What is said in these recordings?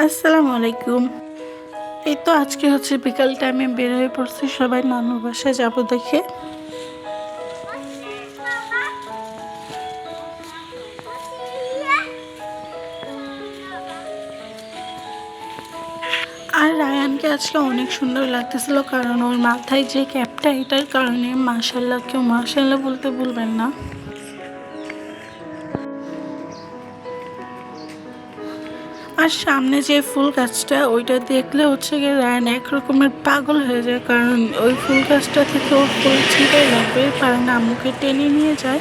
আসসালামু আলাইকুম। এই তো আজকে হচ্ছে বিকাল টাইমে বের হয়ে পড়ছি, সবাই নানুর বাসায় যাবো দেখে। আর রায়ানকে আজকে অনেক সুন্দর লাগতেছিল, কারণ ওর মাথায় যে ক্যাপটা, এটার কারণে মাশাল্লাহ, কেউ মাশাল্লাহ বলতে ভুলবেন না। আর সামনে যে ফুল গাছটা, ওইটা দেখলে হচ্ছে গিয়ে রায়ান এক রকমের পাগল হয়ে যায়, কারণ ওই ফুল গাছটা থেকে ও ফুল ছিঁড়ে লাগবে, কারণ আম্মুকে টেনে নিয়ে যায়।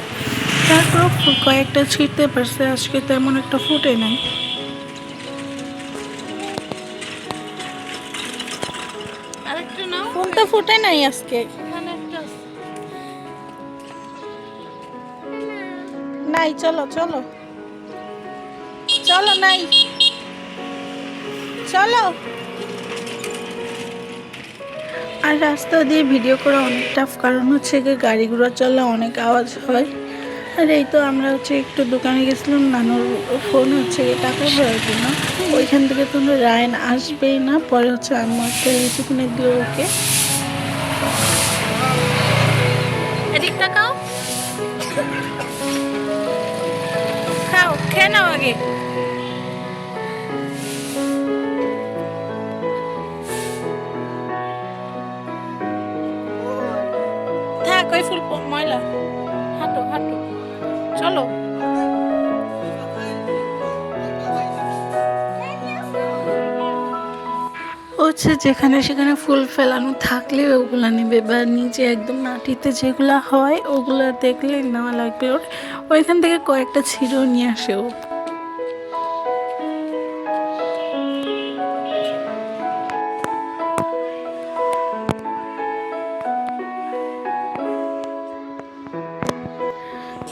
তারপর ফুল কয়েকটা ছিঁড়তে পারছে, আজকে তেমন একটা ফুটে নাই। ফুল তো ফুটে নাই আজকে, নাই। চলো চলো চলো, নাই, চলো। আর রাস্তা দিয়ে ভিডিও করা অনেক টাফ, কারণ হচ্ছে গিয়ে গাড়ি ঘোড়া চললে অনেক আওয়াজ হয়। আর এই তো আমরা হচ্ছে একটু দোকানে গেছিলাম নানুর ফোন হচ্ছে গিয়ে টাকা ভরার জন্য। ওইখান থেকে তো রায়ন আসবেই না, পরে হচ্ছে আম্মু একটা লিচু কিনে দিল ওকে। এদিক তাকাও, খাও, খেয়ে নাও আগে। থাক, ওই ফুল ময়লা। হাঁটো হাঁটো, চলো। হচ্ছে যেখানে সেখানে ফুল ফেলানো থাকলে ওগুলা নেবে, বা নিচে একদম মাটিতে যেগুলা হয় ওগুলা দেখলে নেওয়া লাগবে ওর। ওইখান থেকে কয়েকটা ছিঁড়েও নিয়ে আসে ও।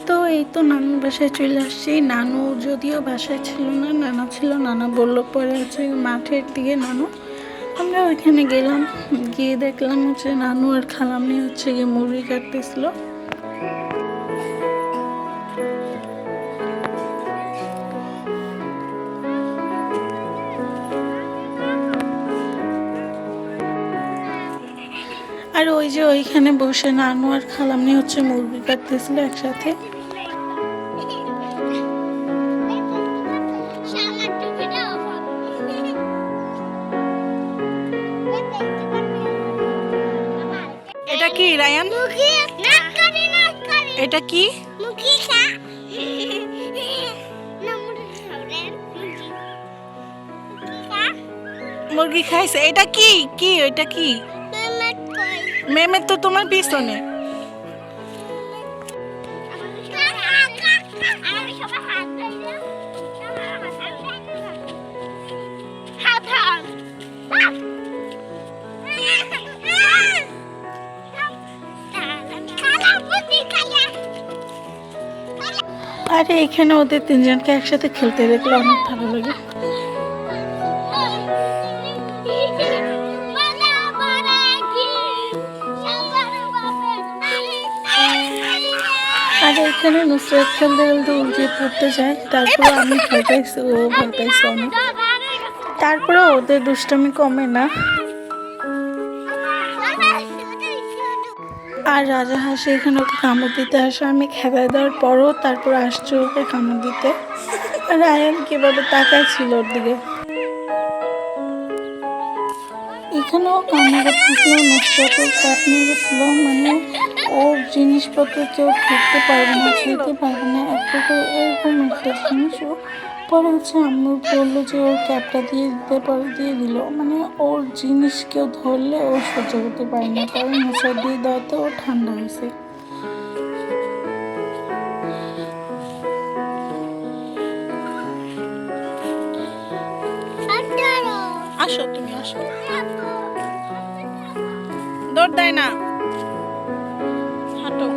তো এই তো নানুর বাসায় চলে আসছি। নানু যদিও বাসায় ছিল না, নানা ছিল। নানা বললো পরে হচ্ছে মাঠের দিকে নানু। আমরা ওইখানে গেলাম, গিয়ে দেখলাম হচ্ছে নানু আর খালামনি হচ্ছে গিয়ে মুরগি কাটতেছিল। আর ওই যে ওইখানে বসে নানু আর খালামনি হচ্ছে মুরগি কাটতেছিল একসাথে। এটা কি রায়ান? এটা কি? মুরগি খাইছে। এটা কি? কি ওইটা কি? মেমের তো তোমার পিছনে। আরে এখানে ওদের তিনজনকে একসাথে খেলতে দেখলে অনেক ভালো লাগে। আর এখানে নুসরাত খেলতে খেলতে উল্টে পড়তে যায়, তারপর আমি ভয় পাইছি, ও ভয় পাইছে অনেক। তারপরে ওদের দুষ্টামি কমে না। আর রাজা হাসি এখানে ওকে কামড় দিতে আসে, আমি খেলায় দেওয়ার পরও তারপর আসছে ওকে কামড় দিতে। আর আয়ান কিভাবে তাকায় ছিল ওর দিকে। এখানেও কান্না করতেছিল, নুসরাতের কাপ নিয়ে গেছিল, মানে ওর জিনিসপত্র কেউ ধরতে পারবে না, ছুঁতে পারবে না, একটা করে এরকম একটা জিনিসও। পরে হচ্ছে আম্মু বললো যে ওর ক্যাপটা দিয়ে দিতে, পরে দিয়ে দিল। মানে ওর জিনিস কেউ ধরলে ও সহ্য করতে পারে না, পরে নুসরাত দিয়ে দেওয়াতে ও ঠান্ডা হয়েছে। আসো, তুমি আসো, দৌড় দেয় না, হাঁটো।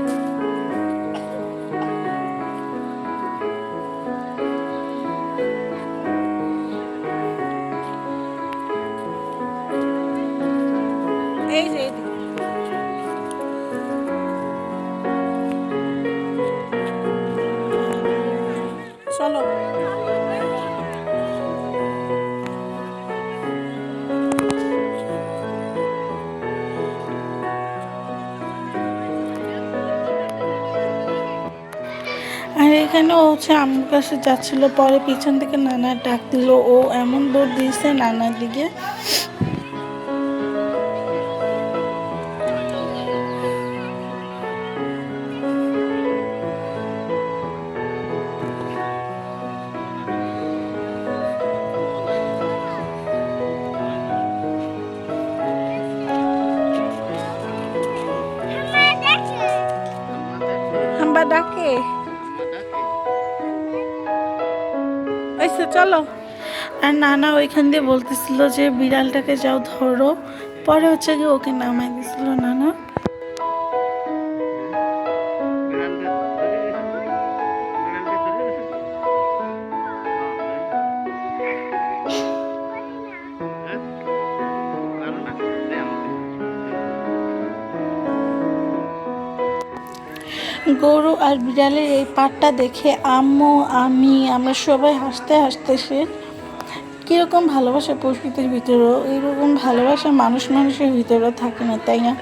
এই যে চলো। এখানেও হচ্ছে আমার কাছে যাচ্ছিল, পরে পিছন থেকে নানা ডাক দিল, ও এমন দৌড় দিয়েছে নানার দিকে। হাম্বা ডাকে, চলো। আর নানা ওইখান দিয়ে বলতেছিল যে বিড়ালটাকে যাও ধরো, পরে হচ্ছে কি ওকে নামাই দিছিল নানা। গরু আর বিড়ালের এই পাটটা দেখে আম্মু, আমরা সবাই হাসতে হাসতে সে কীরকম ভালোবাসা প্রকৃতির ভিতরেও এইরকম ভালোবাসা মানুষের ভিতরেও থাকে না, তাই না?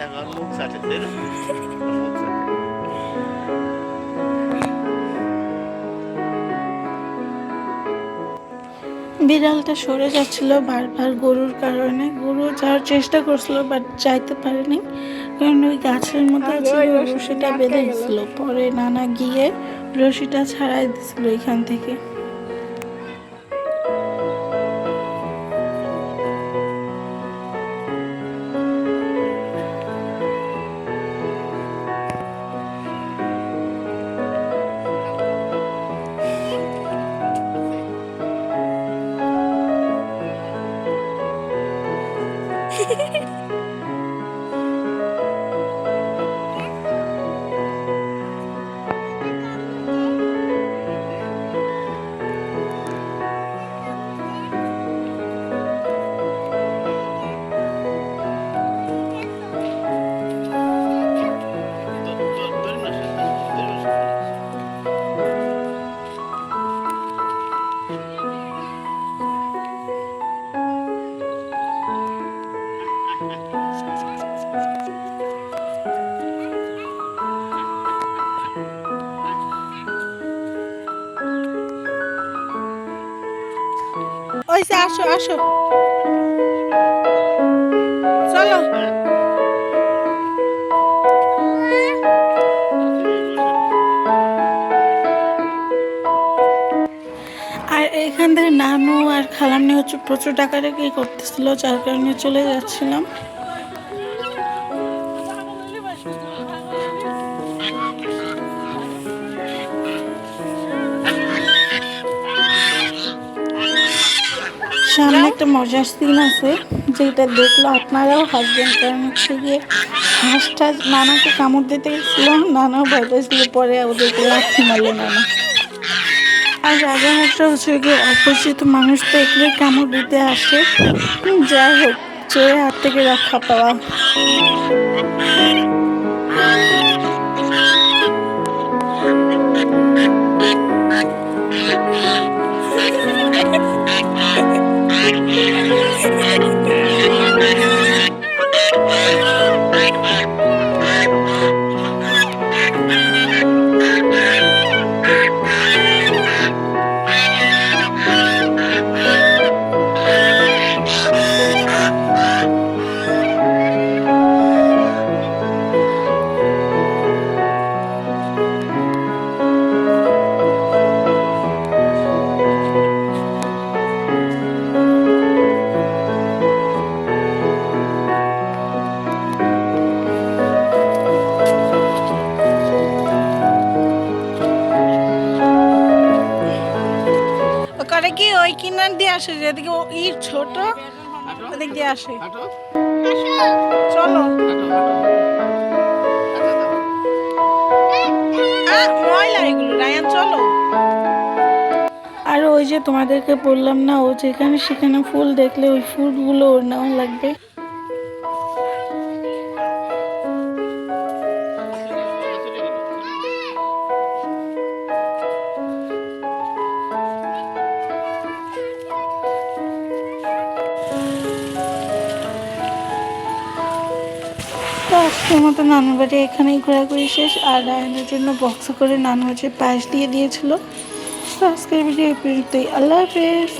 বিড়ালটা সরে যাচ্ছিল বারবার গরুর কারণে। গরু যাওয়ার চেষ্টা করছিল বাট যাইতে পারেনি, কারণ ওই গাছের মধ্যে রশিটা বেঁধে গেছিল। পরে নানা গিয়ে রশিটা ছাড়াই দিছিল এখান থেকে। ওইসে আসো আসো, চলো। আর এখান থেকে নানু আর খালামনি হচ্ছে প্রচুর ডাকাডাকি করতেছিল, যার কারণে চলে যাচ্ছিলাম। সামনে একটা মজার সিন আছে, যেটা দেখলো আপনারাও হাসবেন, কারণ হচ্ছে গিয়ে হাঁসটা নানাকে কামড় দিতে গেছিল, নানাও ভয় পেয়েছিল, পরে ওদেরকে লাথি মারলো নানা। আর রাজা হাঁসটা হচ্ছে গিয়ে অপরিচিত মানুষ তো এগুলোই কামড় দিতে আসে। যাই হোক, চোরের হাত থেকে রক্ষা পাওয়া। করে কি ওই কিনার দিয়ে আসে, যেদিকে ইট ছোট ওদিক দিয়ে আসে। চলো, ময়লা এগুলো রায়ান, চলো। আর ওই যে তোমাদেরকে বললাম না, ও যেখানে সেখানে ফুল দেখলে ওই ফুলগুলো ওর নেওয়া লাগবে। তো আজকের মতো নানুর বাড়ি এখানেই ঘোরাঘুরি শেষ। আর রায়নের জন্য বক্স করে নানু হচ্ছে পায়েস দিয়ে দিয়েছিল। তো আজকের ভিডিও এই পর্যন্তই। আল্লাহ হাফেজ।